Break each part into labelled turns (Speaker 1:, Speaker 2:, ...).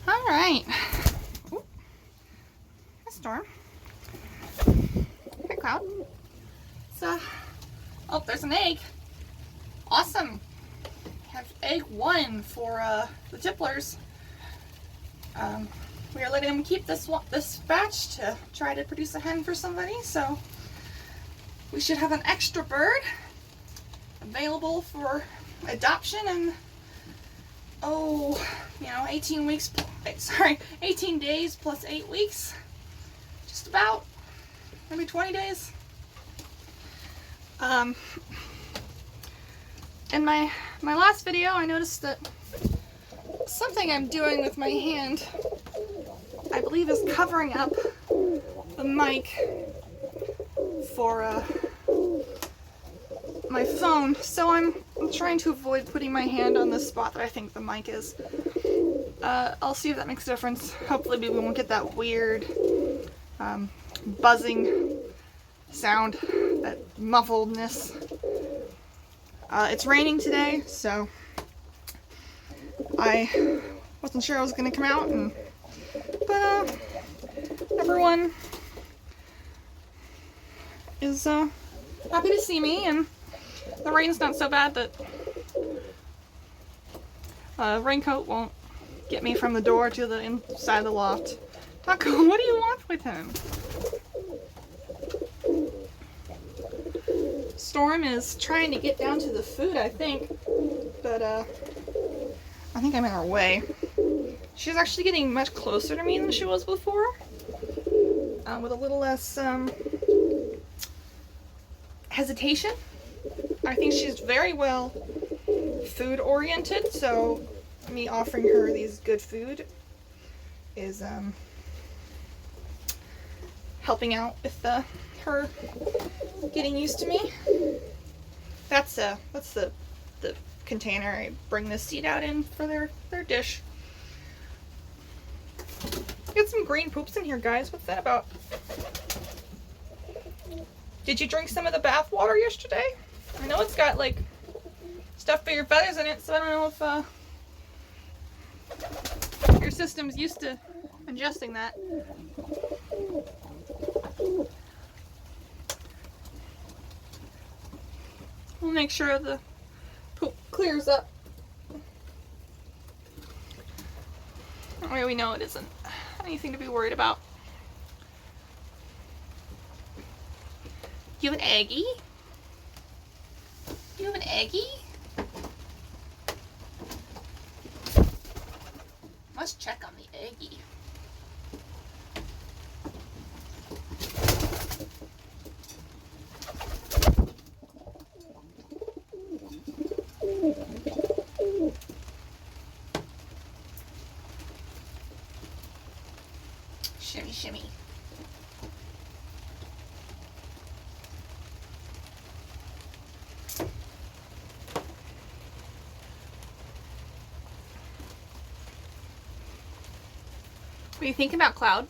Speaker 1: All right. Ooh. Hi, Storm. Hi, Cloud. So, oh, there's an egg. Awesome. Have egg 1 for the tipplers. We are letting them keep this batch to try to produce a hen for somebody. So we should have an extra bird available for adoption in 18 days plus 8 weeks. Just about, maybe 20 days. In my last video, I noticed that something I'm doing with my hand, I believe, is covering up the mic for my phone. So I'm trying to avoid putting my hand on the spot that I think the mic is. I'll see if that makes a difference. Hopefully we won't get that weird buzzing sound, that muffledness. It's raining today, so I wasn't sure I was going to come out, but everyone is happy to see me, and the rain's not so bad that raincoat won't get me from the door to the inside of the loft. Taco, what do you want with him? Storm is trying to get down to the food, I think, but I think I'm in her way. She's actually getting much closer to me than she was before, with a little less hesitation. I think she's very well food oriented, so me offering her these good food is helping out with her getting used to me. That's the container I bring this seed out in for their dish. Get some green poops in here, guys. What's that about? Did you drink some of the bath water yesterday? I know it's got like stuff for your feathers in it, so I don't know if your system's used to ingesting that. We'll make sure the poop clears up. That way we know it isn't anything to be worried about. You have an eggie? You have an eggie? Let's check on the eggie. Shimmy, shimmy. What do you think about Cloud?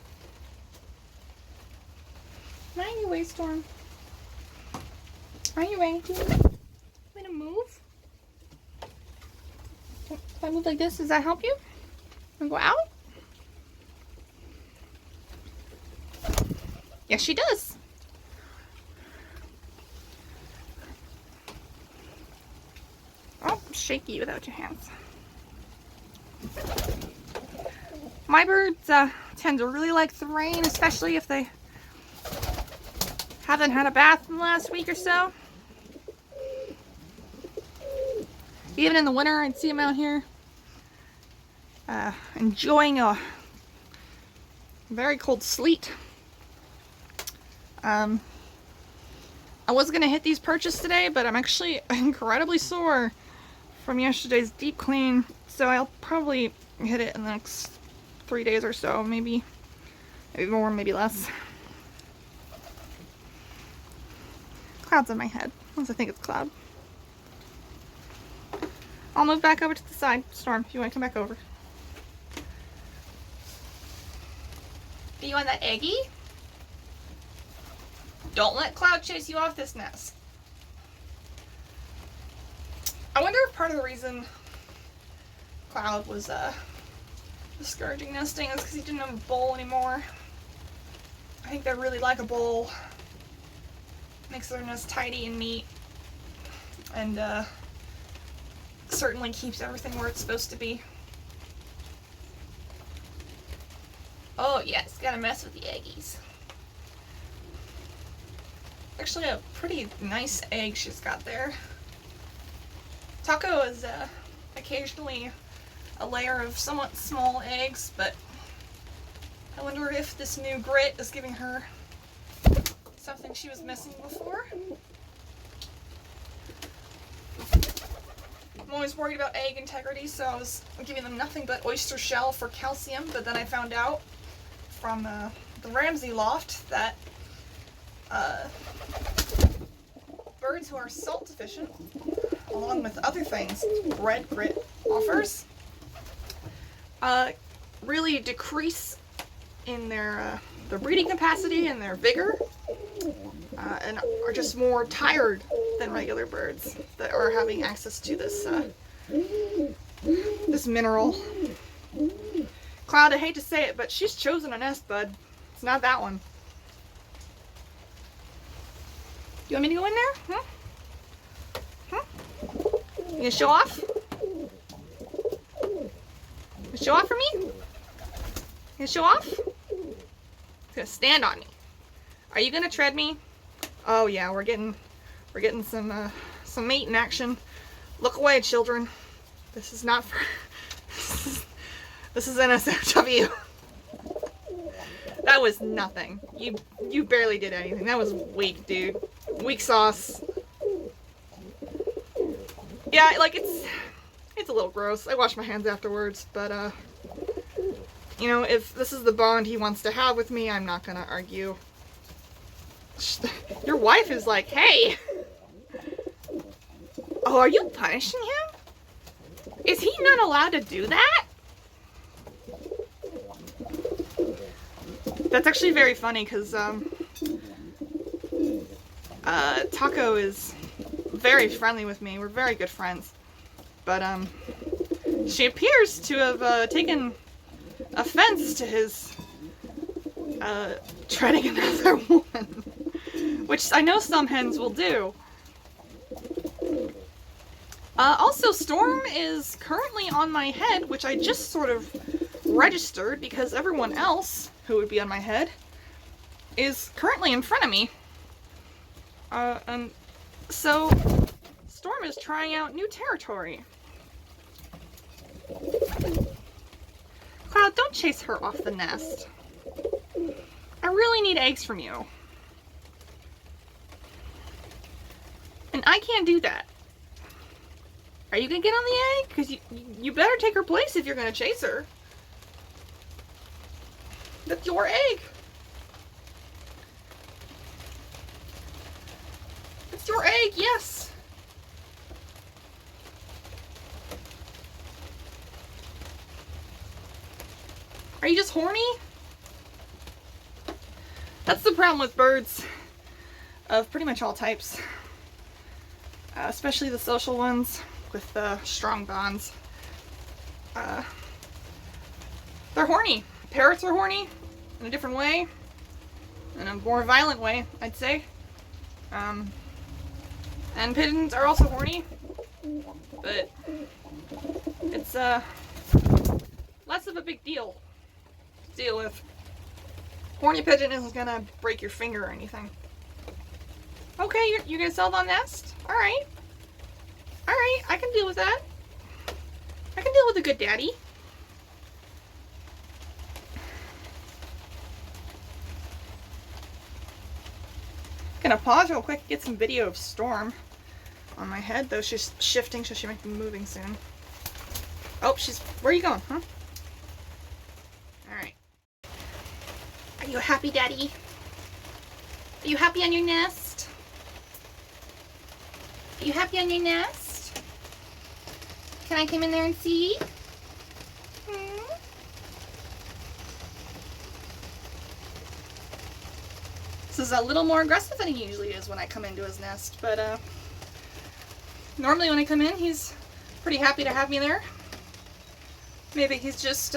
Speaker 1: Mind your way, Storm. Mind your way. Do you want me to move? If I move like this, does that help you? Want to go out? Yes, she does. Oh, shaky without your hands. My birds tend to really like the rain, especially if they haven't had a bath in the last week or so. Even in the winter, I'd see them out here enjoying a very cold sleet. I was going to hit these perches today, but I'm actually incredibly sore from yesterday's deep clean, so I'll probably hit it in the next 3 days or so, maybe more, maybe less. Cloud's in my head, unless I think it's Cloud. I'll move back over to the side. Storm, if you want to come back over. Do you want that eggie? Don't let Cloud chase you off this nest. I wonder if part of the reason Cloud was discouraging nesting is because he didn't have a bowl anymore. I think they really like a bowl. Makes their nest tidy and neat, and certainly keeps everything where it's supposed to be. Oh yes, gotta mess with the eggies. Actually a pretty nice egg she's got there. Taco is occasionally a layer of somewhat small eggs, but I wonder if this new grit is giving her something she was missing before. I'm always worried about egg integrity, so I was giving them nothing but oyster shell for calcium, but then I found out from the Ramsey Loft that birds who are salt deficient, along with other things red grit offers, really decrease in their breeding capacity and their vigor, and are just more tired than regular birds that are having access to this this mineral. Cloud, I hate to say it, but she's chosen a nest, bud. It's not that one. You want me to go in there? You gonna show off? You show off for me? You gonna show off? It's gonna stand on me. Are you gonna tread me? Oh yeah, we're getting some mating action. Look away, children. This is not for. This is NSFW. That was nothing. You barely did anything. That was weak, dude. Weak sauce. Yeah, like it's a little gross. I wash my hands afterwards, but you know, if this is the bond he wants to have with me, I'm not gonna argue. Your wife is like, hey! Oh, are you punishing him? Is he not allowed to do that? That's actually very funny, because Taco is very friendly with me. We're very good friends. But she appears to have taken offense to his treading another woman. Which I know some hens will do. Also, Storm is currently on my head, which I just sort of registered because everyone else who would be on my head is currently in front of me. And so Storm is trying out new territory. Cloud, don't chase her off the nest. I really need eggs from you. And I can't do that. Are you gonna get on the egg? Because you better take her place if you're gonna chase her. That's your egg. It's your egg, yes. Are you just horny? That's the problem with birds of pretty much all types. Especially the social ones with strong bonds. They're horny. Parrots are horny in a different way, in a more violent way, I'd say. And pigeons are also horny, but it's less of a big deal to deal with. Horny pigeon isn't gonna break your finger or anything. Okay, you're gonna sell the nest? Alright. Alright, I can deal with that. I can deal with a good daddy. Gonna pause real quick, get some video of Storm on my head, though she's shifting, so she might be moving soon. Oh, where are you going, huh? Alright. Are you a happy daddy? Are you happy on your nest? Are you happy on your nest? Can I come in there and see? This is a little more aggressive than he usually is when I come into his nest, but normally when I come in, he's pretty happy to have me there. Maybe he's just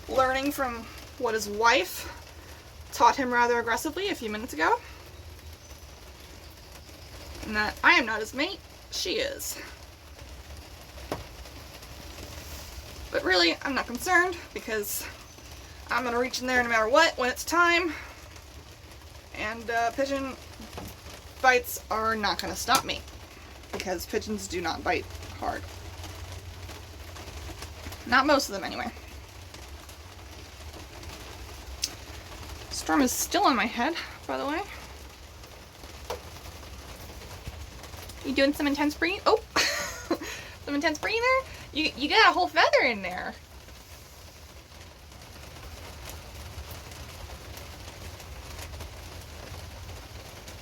Speaker 1: learning from what his wife taught him rather aggressively a few minutes ago. And that I am not his mate, she is. But really, I'm not concerned because I'm gonna reach in there no matter what when it's time. And pigeon bites are not gonna stop me because pigeons do not bite hard. Not most of them, anyway. Storm is still on my head, by the way. You doing some intense breathing? Oh! Some intense breathing there? You got a whole feather in there.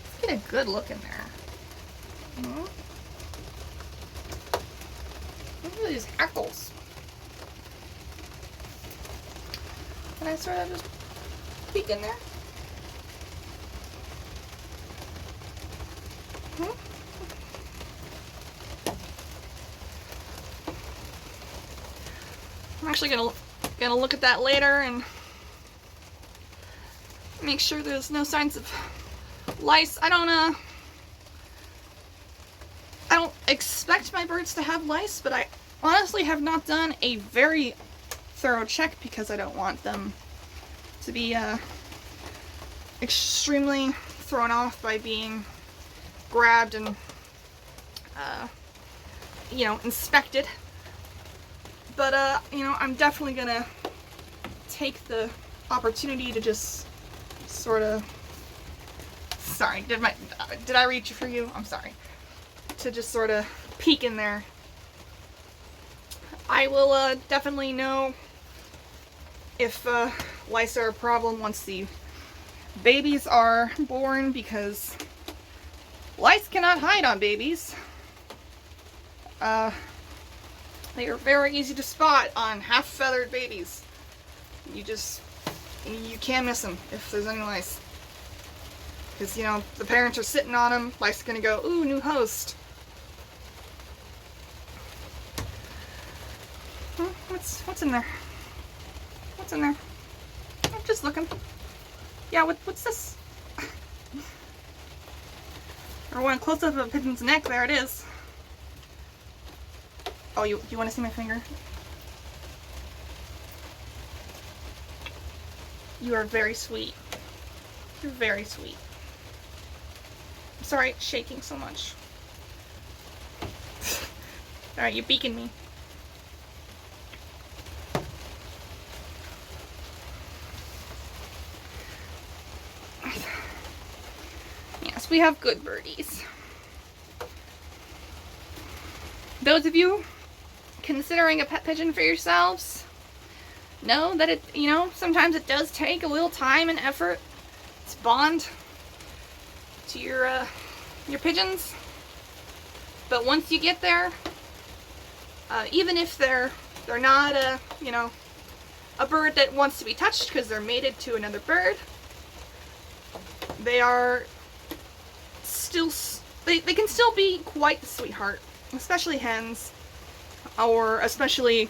Speaker 1: Let's get a good look in there. Mm-hmm. Look at these hackles. Can I sort of just peek in there? Hmm? I'm actually gonna look at that later and make sure there's no signs of lice. I don't expect my birds to have lice, but I honestly have not done a very thorough check because I don't want them to be extremely thrown off by being grabbed and you know, inspected. But you know, I'm definitely gonna take the opportunity to just sort of, sorry, did I reach for you? I'm sorry. To just sort of peek in there. I will definitely know if lice are a problem once the babies are born, because lice cannot hide on babies. They are very easy to spot on half-feathered babies. You can't miss them if there's any lice. Because, you know, the parents are sitting on them, lice are gonna go, ooh, new host. What's in there? What's in there? I'm just looking. Yeah, what's this? I want a close-up of a pigeon's neck. There it is. Oh, you want to see my finger? You are very sweet. You're very sweet. I'm sorry it's shaking so much. Alright, you're beaking me. Yes, we have good birdies. Those of you considering a pet pigeon for yourselves, know that it, you know, sometimes it does take a little time and effort to bond to your pigeons. But once you get there, even if they're not you know, a bird that wants to be touched because they're mated to another bird, they are still, they can still be quite the sweetheart, especially hens. Or especially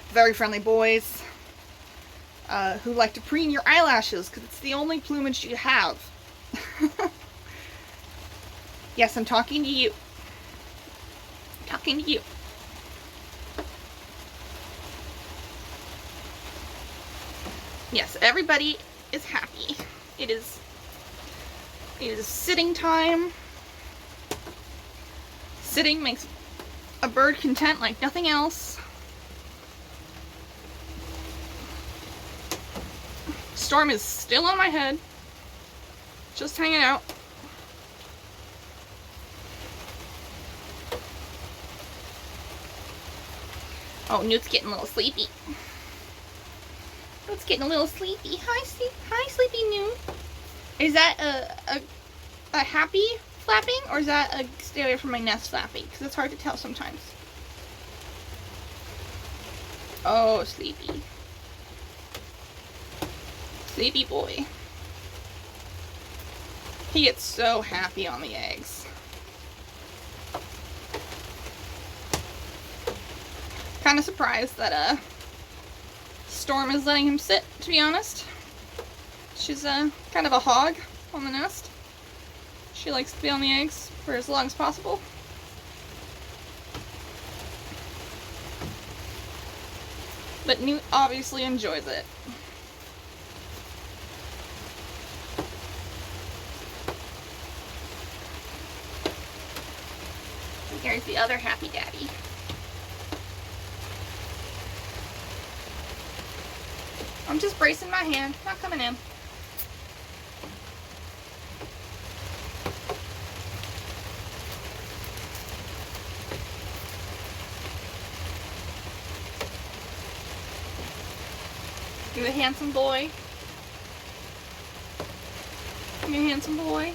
Speaker 1: very friendly boys who like to preen your eyelashes because it's the only plumage you have. Yes, I'm talking to you. Talking to you. Yes, everybody is happy. It is sitting time. Sitting makes a bird content like nothing else. Storm is still on my head, just hanging out. Oh, Newt's getting a little sleepy. Newt's getting a little sleepy. Hi, sleepy Newt. Is that a happy flapping, or is that a stay away from my nest flapping? Because it's hard to tell sometimes. Oh, sleepy. Sleepy boy. He gets so happy on the eggs. Kind of surprised that Storm is letting him sit, to be honest. She's kind of a hog on the nest. She likes to be on the eggs for as long as possible. But Newt obviously enjoys it. And here's the other happy daddy. I'm just bracing my hand, not coming in. You a handsome boy? You a handsome boy?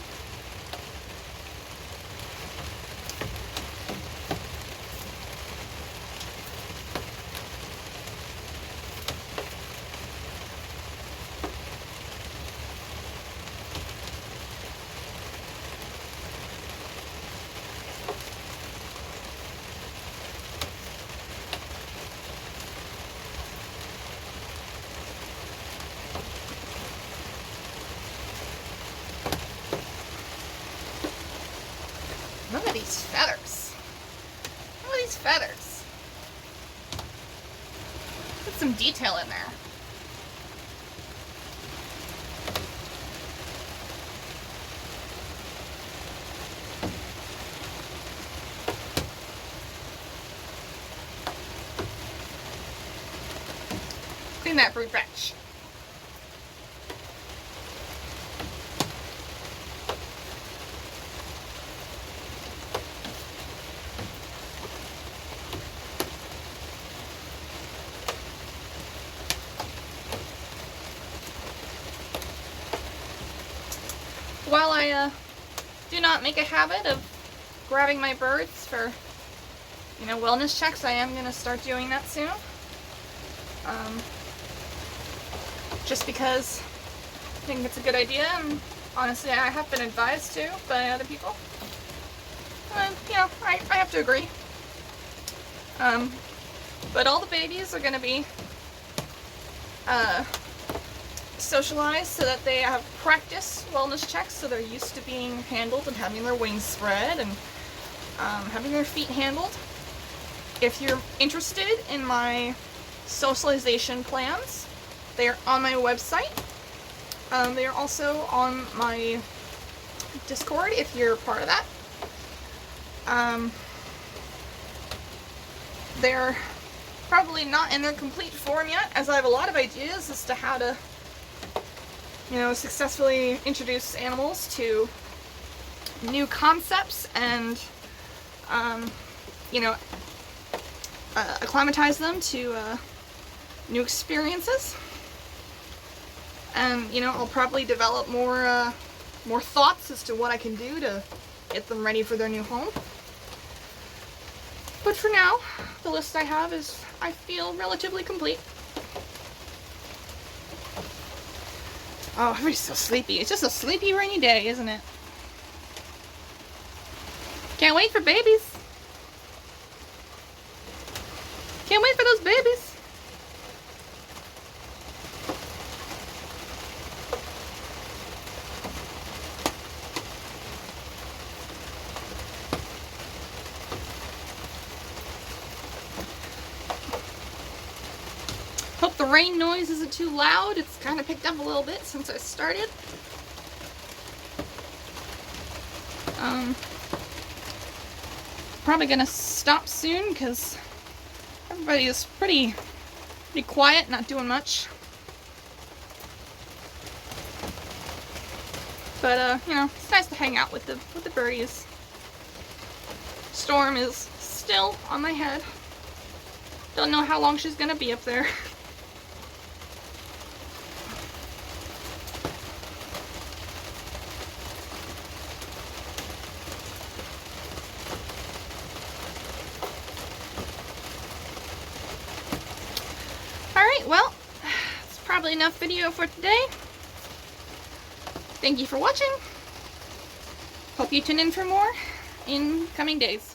Speaker 1: Look at these feathers. Look at these feathers. Put some detail in there. Clean that brood batch. While I do not make a habit of grabbing my birds for, wellness checks, I am going to start doing that soon. Just because I think it's a good idea, and honestly I have been advised to by other people. I have to agree. But all the babies are going to be socialized so that they have practice wellness checks, so they're used to being handled and having their wings spread and having their feet handled. If you're interested in my socialization plans, they are on my website. They are also on my Discord if you're part of that. They're probably not in their complete form yet, as I have a lot of ideas as to how to successfully introduce animals to new concepts and, acclimatize them to new experiences. And, I'll probably develop more thoughts as to what I can do to get them ready for their new home. But for now, the list I have is, I feel, relatively complete. Oh, everybody's so sleepy. It's just a sleepy, rainy day, isn't it? Can't wait for babies. Can't wait for those babies. Hope the rain noise isn't too loud. It's kind of picked up a little bit since I started. Probably gonna stop soon because everybody is pretty quiet, not doing much. But it's nice to hang out with the birdies. Storm is still on my head. Don't know how long she's gonna be up there. Alright, well, it's probably enough video for today. Thank you for watching. Hope you tune in for more in coming days.